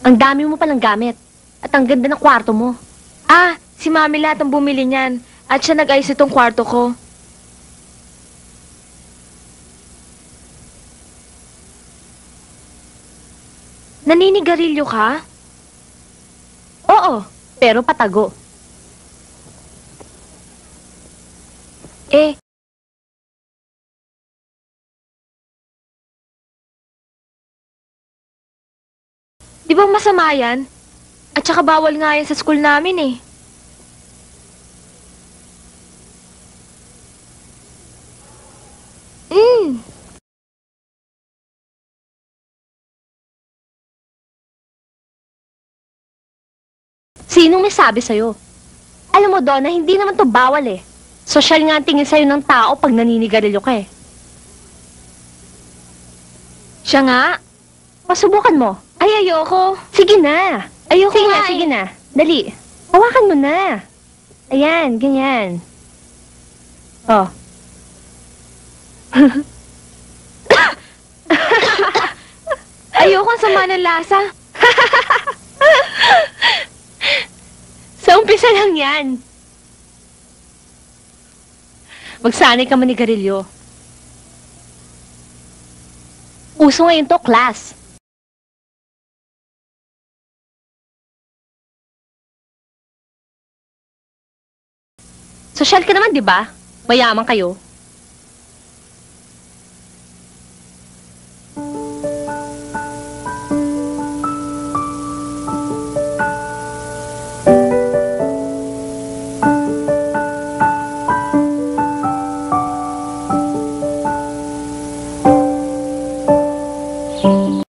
Ang dami mo palang gamit. At ang ganda ng kwarto mo. Ah, si Mami lahat ang bumili niyan. At siya nag-ayos itong kwarto ko. Naninigarilyo ka? Oo, pero patago. Eh, di ba masama yan? At saka bawal nga yan sa school namin eh. Mm. Sinong may sabi sa'yo? Alam mo, Donna, hindi naman to bawal eh. Sosyal nga ang tingin sa'yo ng tao pag naninigarilyo ka eh. Siya nga. Pasubukan mo. Ay, ayoko. Sige na. Ayoko Sige nga na, eh. sige na. Dali. Hawakan mo na. Ayan, ganyan. Oh. Ayoko ang sama ng lasa. Sa umpisa lang yan. Magsanay ka manigarilyo. Uso ngayon to, class. Sosyal ka naman, di ba? Mayaman kayo.